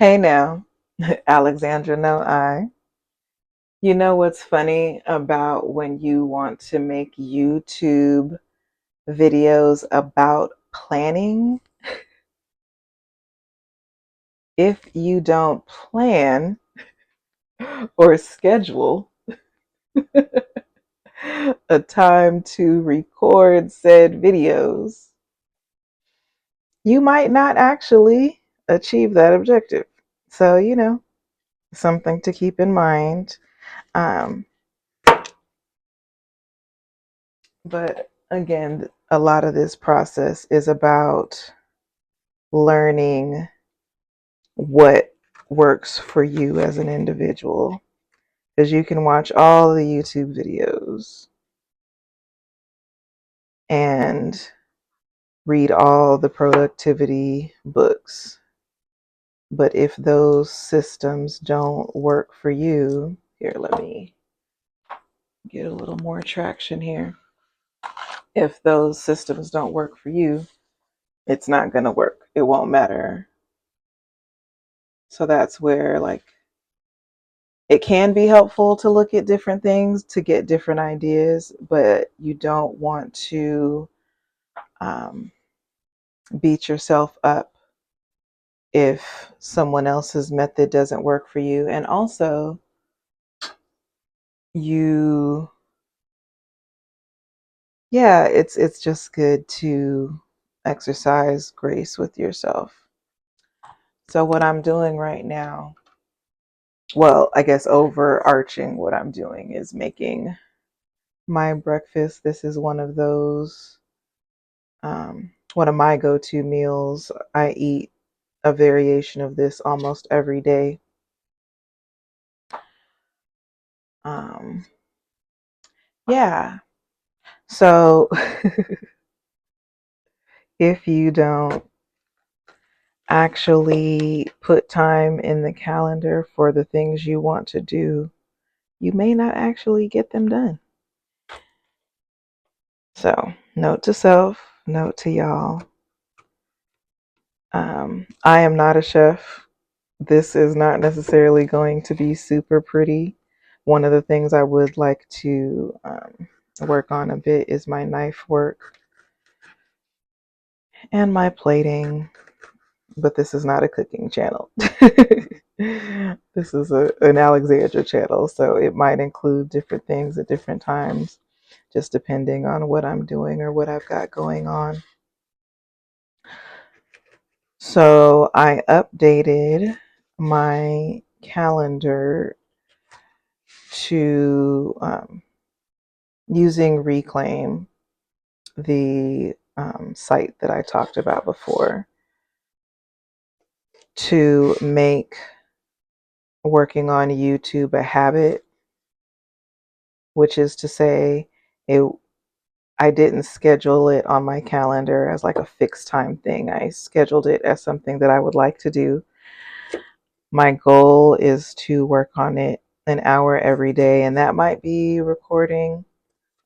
Hey now, Alexandra, no I. You know what's funny about when you want to make YouTube videos about planning? If you don't plan or schedule a time to record said videos, you might not actually achieve that objective. So, something to keep in mind. Um, but again, a lot of this process is about learning what works for you as an individual. Because you can watch all the YouTube videos and read all the productivity books. But if those systems don't work for you, here, let me get a little more traction here. If those systems don't work for you, it's not going to work. It won't matter. So that's where, like, it can be helpful to look at different things to get different ideas, but you don't want to um, beat yourself up if someone else's method doesn't work for you. And also, you, yeah, it's just good to exercise grace with yourself. So what I'm doing right now, well, I guess overarching what I'm doing is making my breakfast. This is one of my go-to meals. I eat a variation of this almost every day. Um, yeah. So if you don't actually put time in the calendar for the things you want to do, you may not actually get them done. So, note to self, note to y'all. I am not a chef. This is not necessarily going to be super pretty. One of the things I would like to work on a bit is my knife work and my plating, but this is not a cooking channel. This is an Alexandra channel, so it might include different things at different times, just depending on what I'm doing or what I've got going on. So I updated my calendar to using Reclaim, the site that I talked about before, to make working on YouTube a habit, which is to say, it I didn't schedule it on my calendar as like a fixed time thing. I scheduled it as something that I would like to do. My goal is to work on it an hour every day, and that might be recording.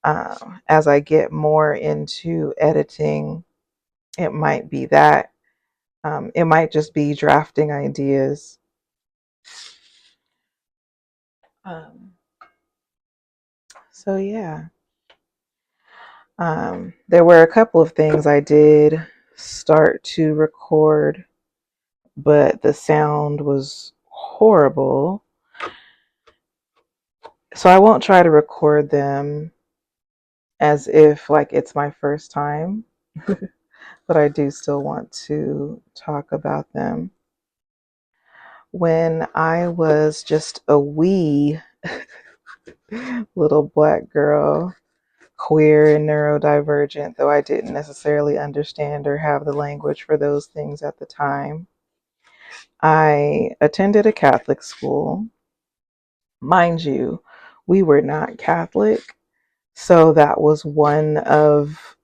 As I get more into editing, it might be that. It might just be drafting ideas. Um, so, yeah. There were a couple of things I did start to record, but the sound was horrible. So I won't try to record them as if like it's my first time, but I do still want to talk about them. When I was just a wee little black girl, queer and neurodivergent, though I didn't necessarily understand or have the language for those things at the time, I attended a Catholic school. Mind you, we were not Catholic, so that was one of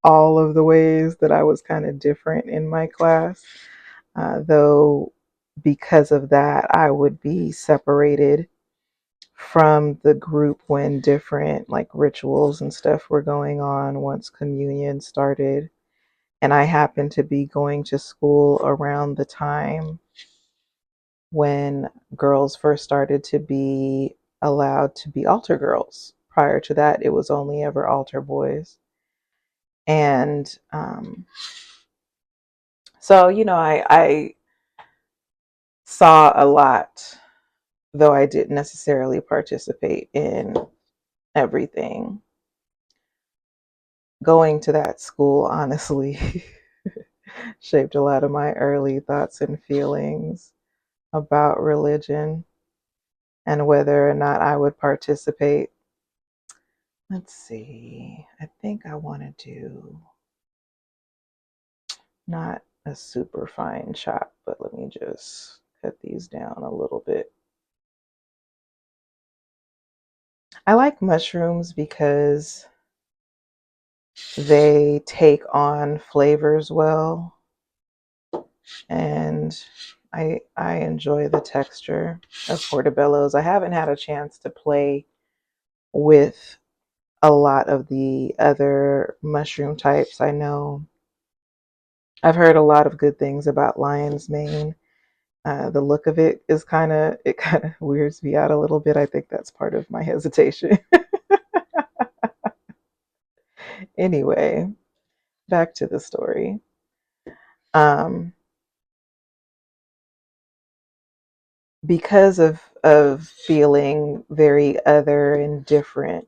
all of the ways that I was kind of different in my class. Though, because of that, I would be separated from the group when different like rituals and stuff were going on once communion started. And I happened to be going to school around the time when girls first started to be allowed to be altar girls. Prior to that, it was only ever altar boys. And so, I saw a lot, though I didn't necessarily participate in everything. Going to that school, honestly, shaped a lot of my early thoughts and feelings about religion and whether or not I would participate. Let's see. I think I want to do not a super fine chop, but let me just cut these down a little bit. I like mushrooms because they take on flavors well, and I enjoy the texture of portobellos. I haven't had a chance to play with a lot of the other mushroom types. I know I've heard a lot of good things about lion's mane. The look of it kind of weirds me out a little bit. I think that's part of my hesitation. Anyway, back to the story. Um, because of feeling very other and different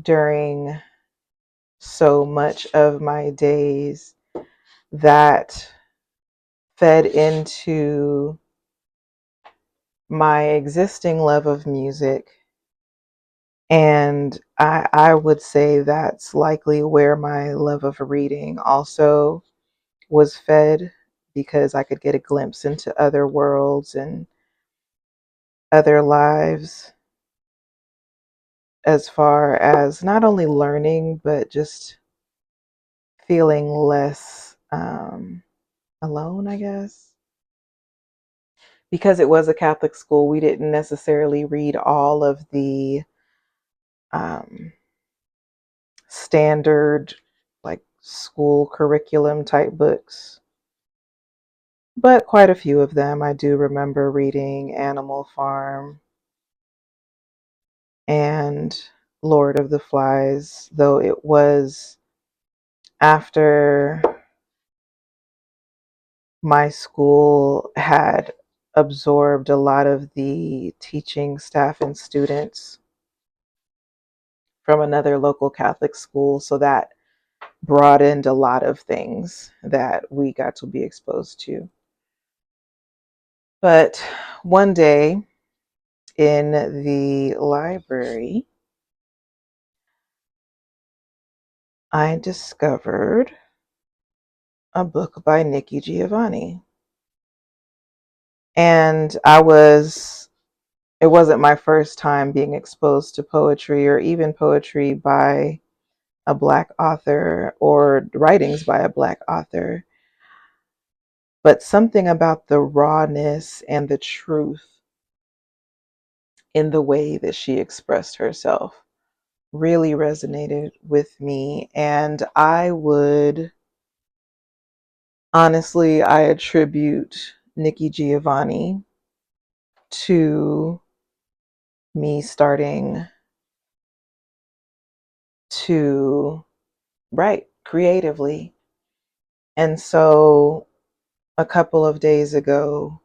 during so much of my days, that fed into my existing love of music. And I would say that's likely where my love of reading also was fed, because I could get a glimpse into other worlds and other lives, as far as not only learning, but just feeling less alone, I guess. Because it was a Catholic school, we didn't necessarily read all of the um, standard, like, school curriculum type books, but quite a few of them. I do remember reading Animal Farm and Lord of the Flies, though it was after my school had absorbed a lot of the teaching staff and students from another local Catholic school. So that broadened a lot of things that we got to be exposed to. But one day in the library, I discovered a book by Nikki Giovanni. And it wasn't my first time being exposed to poetry, or even poetry by a Black author or writings by a Black author. But something about the rawness and the truth in the way that she expressed herself really resonated with me. And I attribute Nikki Giovanni to me starting to write creatively. And so a couple of days ago,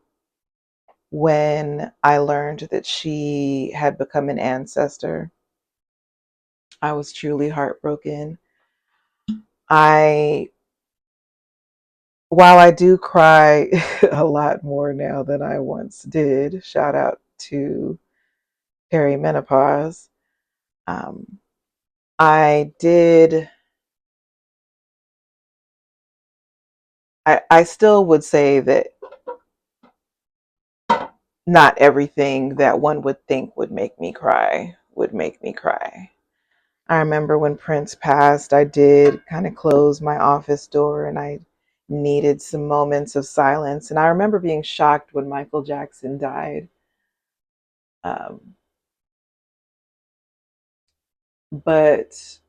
when I learned that she had become an ancestor, I was truly heartbroken. I While I do cry a lot more now than I once did, shout out to perimenopause, um, I did, I still would say that not everything that one would think would make me cry would make me cry. I remember when Prince passed, I did kind of close my office door and I needed some moments of silence. And I remember being shocked when Michael Jackson died. Um, but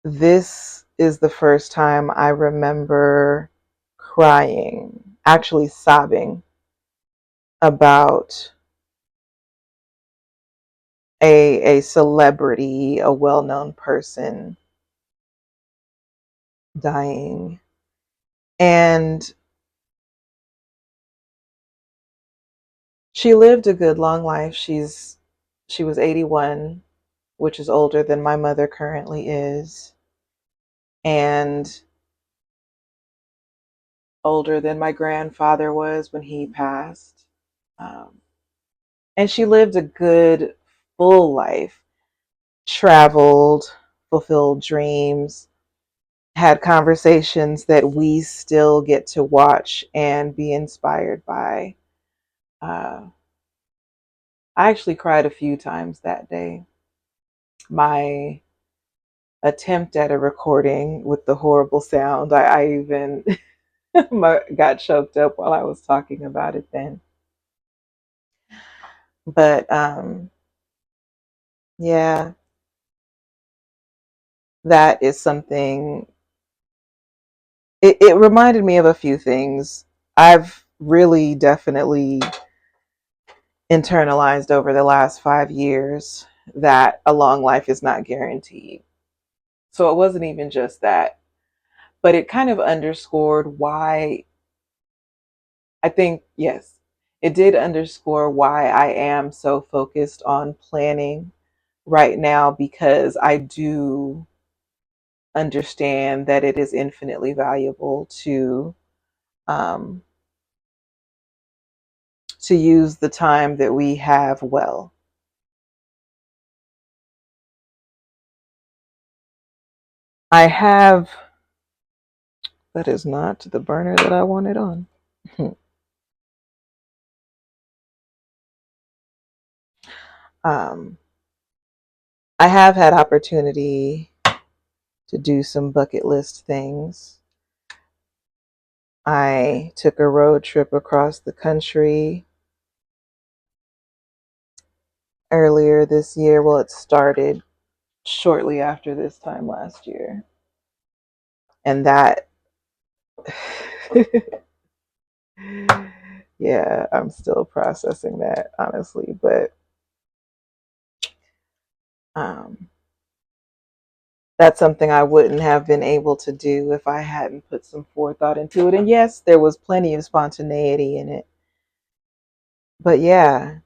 this is the first time I remember crying, actually sobbing, about a celebrity, a well-known person dying. And she lived a good long life. She was 81, which is older than my mother currently is, and older than my grandfather was when he passed. Um, and she lived a good, full life, traveled, fulfilled dreams, had conversations that we still get to watch and be inspired by. Uh, I actually cried a few times that day. My attempt at a recording with the horrible sound, I even got choked up while I was talking about it then. But yeah, that is something. It reminded me of a few things. I've really definitely internalized over the last 5 years that a long life is not guaranteed. So it wasn't even just that, but it kind of underscored why I think, yes, it did underscore why I am so focused on planning right now, because I do understand that it is infinitely valuable um, to use the time that we have well. I have, that is not the burner that I wanted on. um, I have had opportunity to do some bucket list things. I took a road trip across the country earlier this year. Well, it started shortly after this time last year. And that, yeah, I'm still processing that, honestly. But um, that's something I wouldn't have been able to do if I hadn't put some forethought into it. And yes, there was plenty of spontaneity in it. But yeah,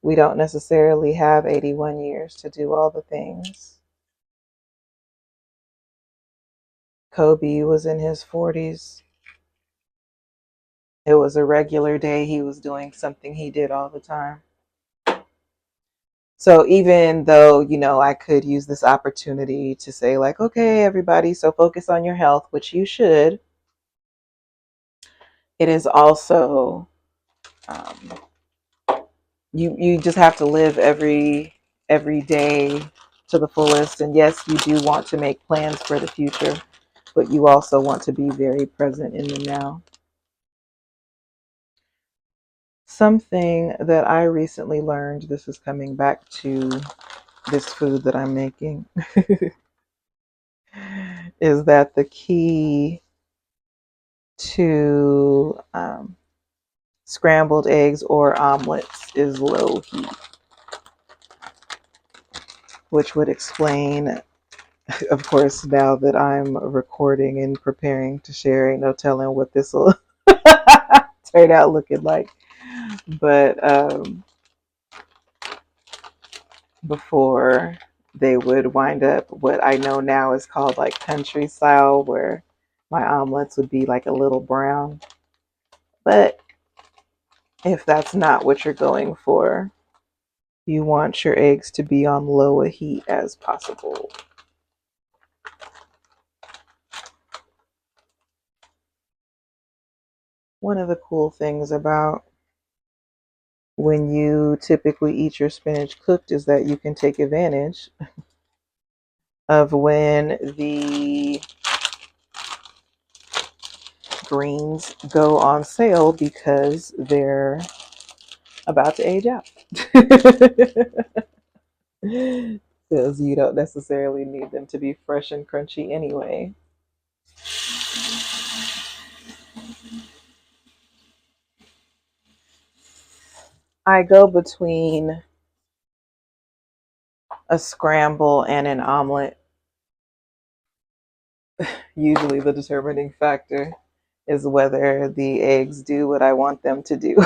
we don't necessarily have 81 years to do all the things. Kobe was in his 40s. It was a regular day. He was doing something he did all the time. So even though, I could use this opportunity to say, like, okay, everybody, so focus on your health, which you should, it is also, um, you just have to live every day to the fullest. And yes, you do want to make plans for the future, but you also want to be very present in the now. Something that I recently learned, this is coming back to this food that I'm making, is that the key to scrambled eggs or omelets is low heat, which would explain, of course, now that I'm recording and preparing to share, ain't no telling what this will turn out looking like. But before, they would wind up what I know now is called like country style, where my omelets would be like a little brown. But if that's not what you're going for, you want your eggs to be on low a heat as possible. One of the cool things about when you typically eat your spinach cooked is that you can take advantage of when the greens go on sale because they're about to age out. Because you don't necessarily need them to be fresh and crunchy anyway. I go between a scramble and an omelet. Usually the determining factor is whether the eggs do what I want them to do.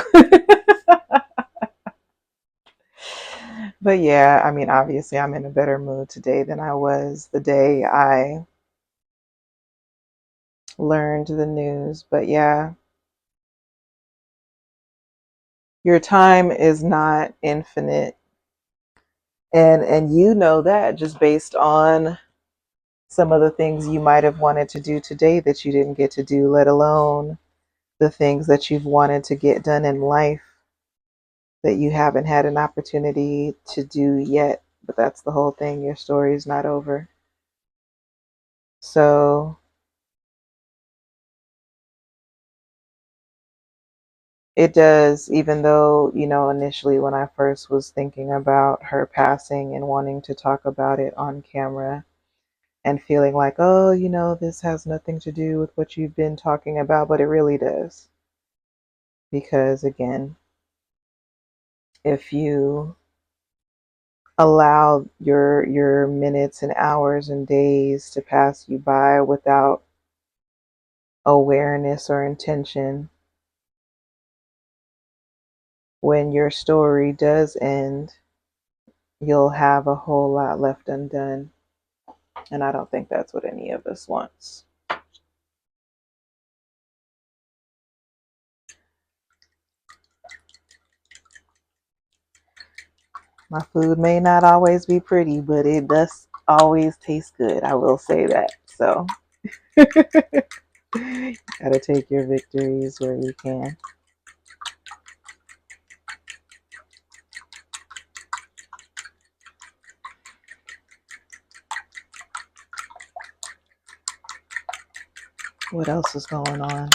But yeah, I mean, obviously, I'm in a better mood today than I was the day I learned the news. But yeah, your time is not infinite. And you know that just based on some of the things you might have wanted to do today that you didn't get to do, let alone the things that you've wanted to get done in life that you haven't had an opportunity to do yet. But that's the whole thing. Your story is not over. So it does, even though, initially when I first was thinking about her passing and wanting to talk about it on camera and feeling like, oh, this has nothing to do with what you've been talking about, but it really does. Because again, if you allow your minutes and hours and days to pass you by without awareness or intention, when your story does end, you'll have a whole lot left undone. And I don't think that's what any of us wants. My food may not always be pretty, but it does always taste good. I will say that. So, gotta take your victories where you can. What else is going on?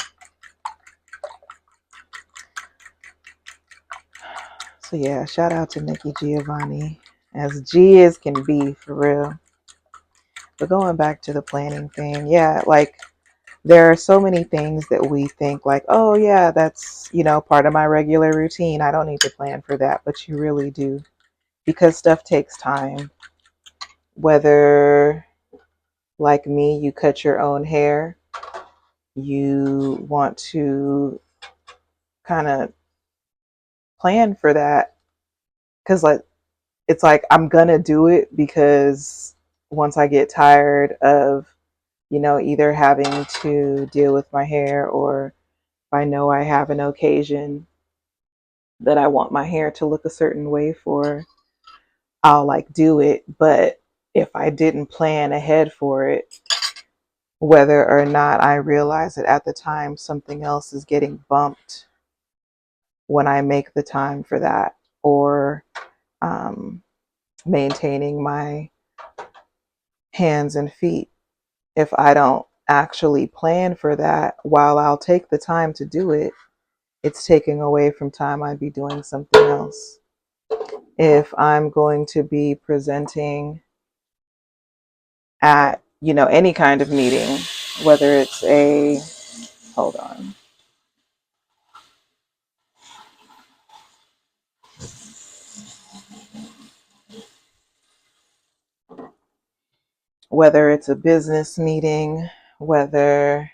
So yeah, shout out to Nikki Giovanni, as G as can be for real. But going back to the planning thing, yeah, like there are so many things that we think like, oh yeah, that's, part of my regular routine. I don't need to plan for that, but you really do, because stuff takes time. Whether, like me, you cut your own hair, you want to kind of plan for that, because like it's like I'm gonna do it because once I get tired of, either having to deal with my hair, or if I know I have an occasion that I want my hair to look a certain way for, I'll like do it. But if I didn't plan ahead for it, whether or not I realize it at the time, something else is getting bumped when I make the time for that, or um, maintaining my hands and feet. If I don't actually plan for that, while I'll take the time to do it, it's taking away from time I'd be doing something else. If I'm going to be presenting at, any kind of meeting, whether it's hold on, whether it's a business meeting, whether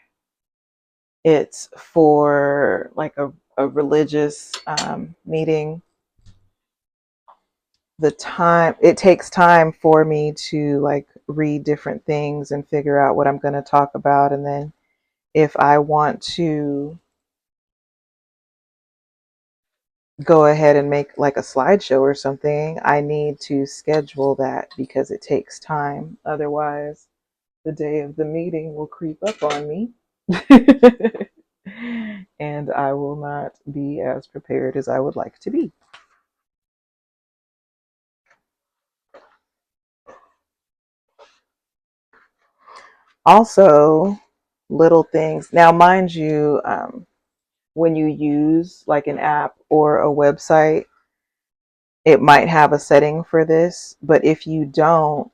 it's for like a religious meeting, the time it takes time for me to like read different things and figure out what I'm going to talk about. And then if I want to go ahead and make like a slideshow or something, I need to schedule that because it takes time. Otherwise, the day of the meeting will creep up on me. And I will not be as prepared as I would like to be. Also, little things. Now, mind you, when you use like an app or a website, it might have a setting for this. But if you don't,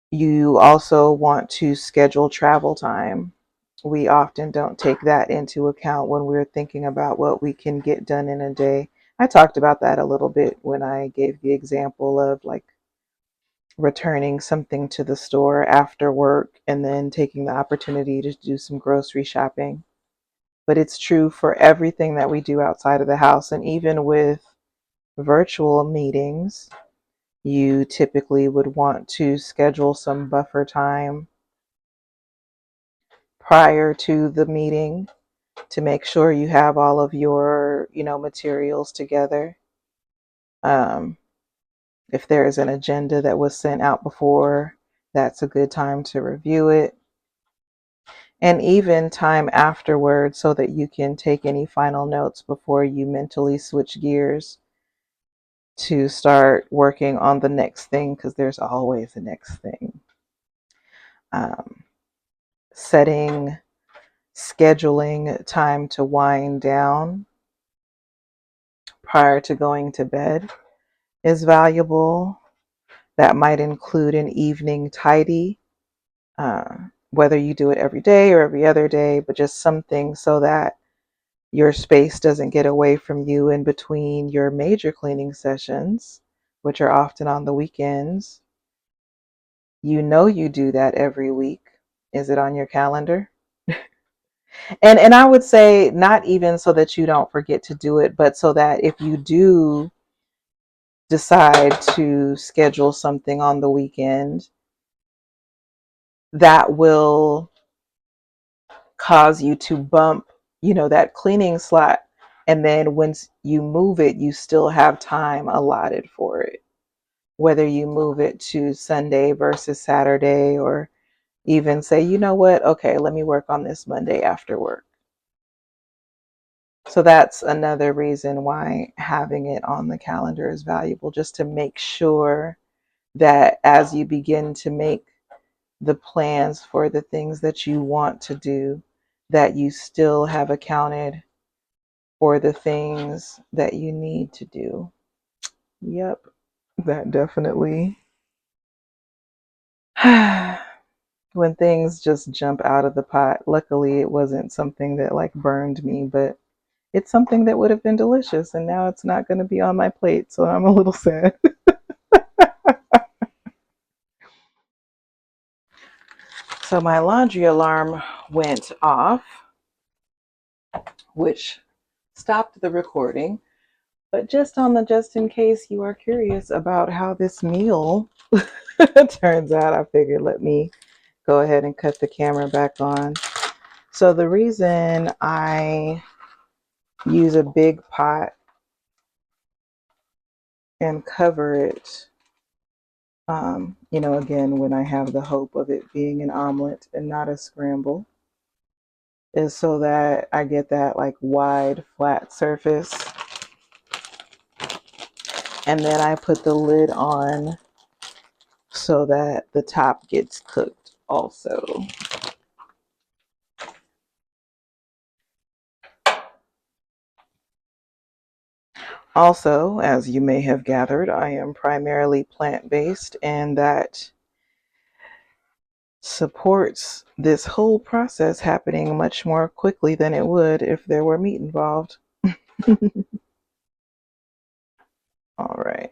you also want to schedule travel time. We often don't take that into account when we're thinking about what we can get done in a day. I talked about that a little bit when I gave the example of like returning something to the store after work and then taking the opportunity to do some grocery shopping. But it's true for everything that we do outside of the house. And even with virtual meetings, you typically would want to schedule some buffer time prior to the meeting to make sure you have all of your, materials together. Um, if there is an agenda that was sent out before, that's a good time to review it. And even time afterwards so that you can take any final notes before you mentally switch gears to start working on the next thing, because there's always a next thing. Um, setting, scheduling time to wind down prior to going to bed is valuable. That might include an evening tidy, uh, whether you do it every day or every other day, but just something so that your space doesn't get away from you in between your major cleaning sessions, which are often on the weekends. You do that every week. Is it on your calendar? And I would say not even so that you don't forget to do it, but so that if you do decide to schedule something on the weekend, that will cause you to bump, that cleaning slot. And then once you move it, you still have time allotted for it. Whether you move it to Sunday versus Saturday, or even say, you know what, okay, let me work on this Monday after work. So that's another reason why having it on the calendar is valuable, just to make sure that as you begin to make the plans for the things that you want to do, that you still have accounted for the things that you need to do. Yep, that definitely. When things just jump out of the pot, luckily it wasn't something that like burned me, but it's something that would have been delicious, and now it's not going to be on my plate, so I'm a little sad. So my laundry alarm went off, which stopped the recording. But just in case you are curious about how this meal turns out, I figured let me go ahead and cut the camera back on. So the reason I use a big pot and cover it, again, when I have the hope of it being an omelet and not a scramble, is so that I get that like wide flat surface. And then I put the lid on so that the top gets cooked also. Also, as you may have gathered, I am primarily plant-based, and that supports this whole process happening much more quickly than it would if there were meat involved. All right.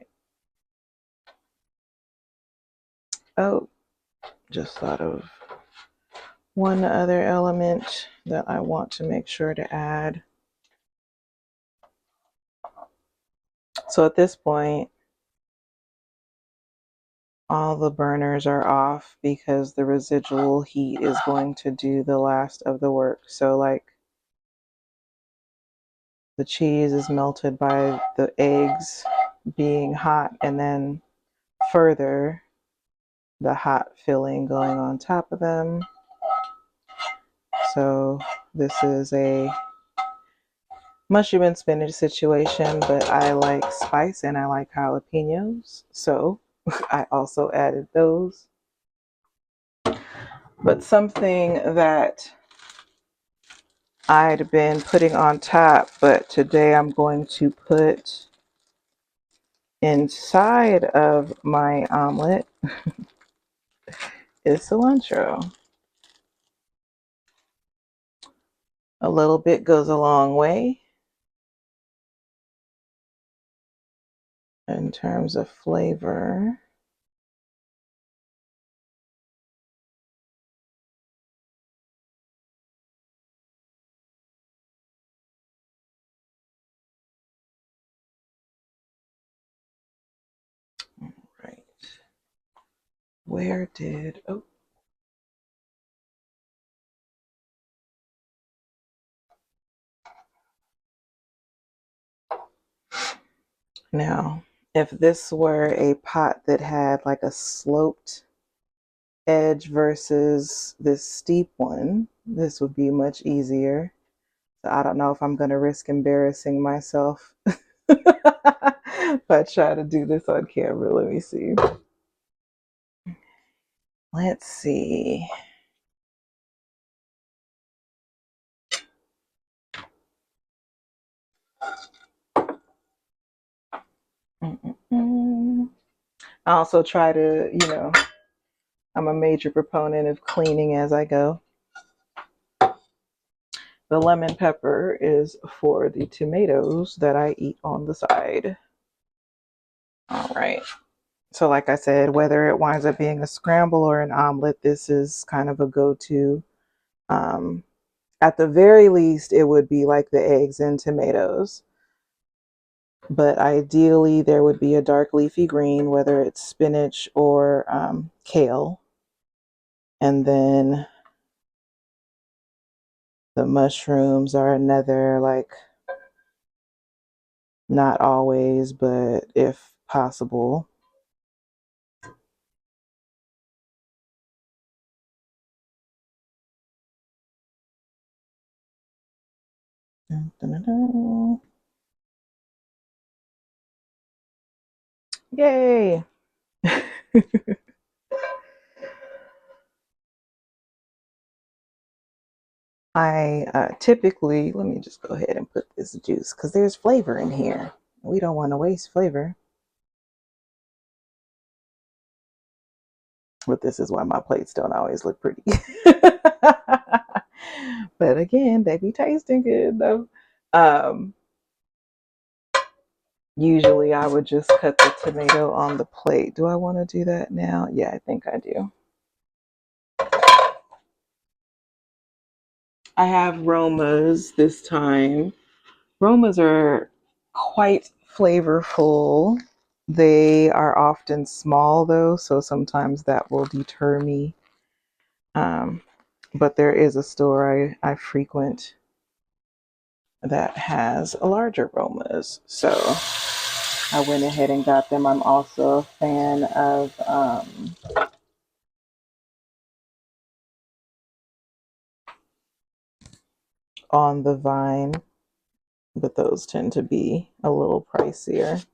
Oh, just thought of one other element that I want to make sure to add. So at this point, all the burners are off because the residual heat is going to do the last of the work. So like the cheese is melted by the eggs being hot, and then further the hot filling going on top of them. So this is a mushroom and spinach situation, but I like spice and I like jalapenos, so I also added those. But something that I'd been putting on top, but today I'm going to put inside of my omelet is cilantro. A little bit goes a long way. in terms of flavor. Right. Where did, oh. Now, if this were a pot that had like a sloped edge versus this steep one, this would be much easier. So I don't know if I'm going to risk embarrassing myself if I try to do this on camera. Let me see. Let's see. Mm-mm-mm. I also try to, I'm a major proponent of cleaning as I go. The lemon pepper is for the tomatoes that I eat on the side. All right. So like I said, whether it winds up being a scramble or an omelet, this is kind of a go-to. Um, at the very least, it would be like the eggs and tomatoes. But ideally, there would be a dark leafy green, whether it's spinach or kale. And then the mushrooms are another, like, not always, but if possible. Dun, dun, dun, dun. Yay! I typically, let me just go ahead and put this juice because there's flavor in here. We don't want to waste flavor. But this is why my plates don't always look pretty. But again, they be tasting good though. Um, Usually I would just cut the tomato on the plate. Do I want to do that now? Yeah, I think I do. I have Romas this time. Romas are quite flavorful. They are often small though, so sometimes that will deter me. Um, but there is a store I frequent that has larger Romas. So I went ahead and got them. I'm also a fan of On the Vine, but those tend to be a little pricier.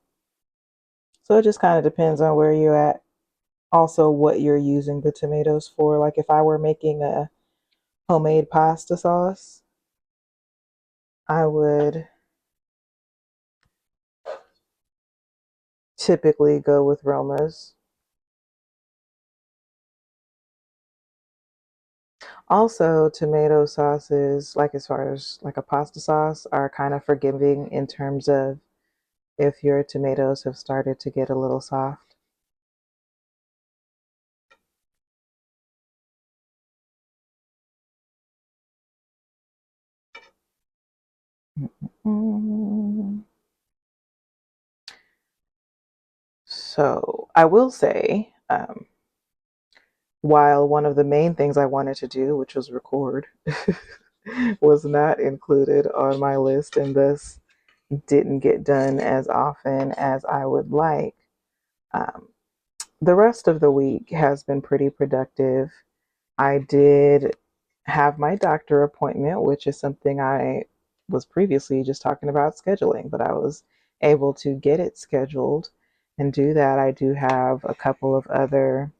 So it just kind of depends on where you're at. Also, what you're using the tomatoes for. Like if I were making a homemade pasta sauce, I would typically go with Romas. Also, tomato sauces, like as far as like a pasta sauce, are kind of forgiving in terms of if your tomatoes have started to get a little soft. Mm. So I will say, while one of the main things I wanted to do, which was record, was not included on my list and thus didn't get done as often as I would like, um, the rest of the week has been pretty productive. I did have my doctor appointment, which is something I was previously just talking about scheduling, but I was able to get it scheduled and do that. I do have a couple of other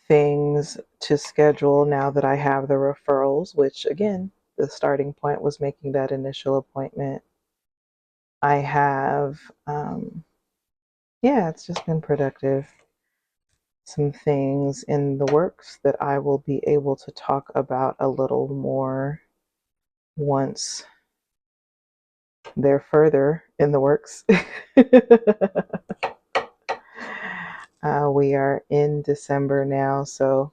things to schedule now that I have the referrals, which again, the starting point was making that initial appointment. I have, yeah, it's just been productive. Some things in the works that I will be able to talk about a little more once they're further in the works. We are in December now, so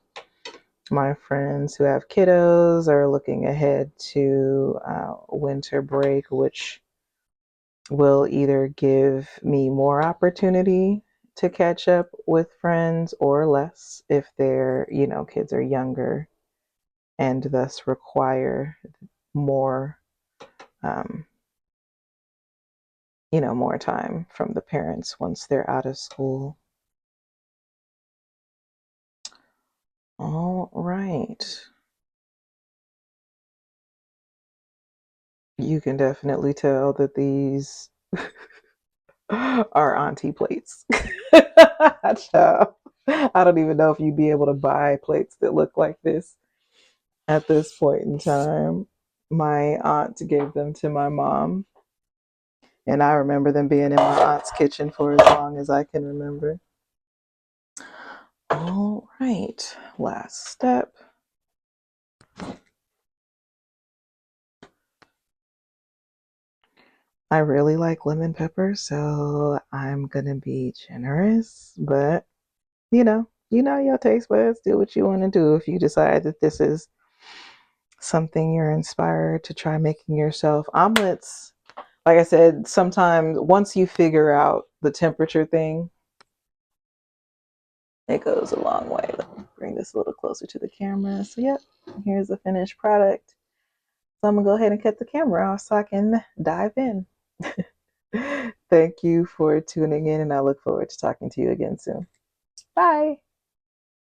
my friends who have kiddos are looking ahead to winter break, which will either give me more opportunity to catch up with friends or less if their, kids are younger and thus require more, um, more time from the parents once they're out of school. All right. You can definitely tell that these are auntie plates. Child. I don't even know if you'd be able to buy plates that look like this at this point in time. My aunt gave them to my mom, and I remember them being in my aunt's kitchen for as long as I can remember. All right, last step. I really like lemon pepper, so I'm gonna be generous, but your taste buds, do what you want to do. If you decide that this is something you're inspired to try making yourself, omelets, like I said, sometimes once you figure out the temperature thing, it goes a long way. Let me bring this a little closer to the camera. So yep, here's the finished product. So I'm gonna go ahead and cut the camera off so I can dive in. Thank you for tuning in, and I look forward to talking to you again soon. Bye.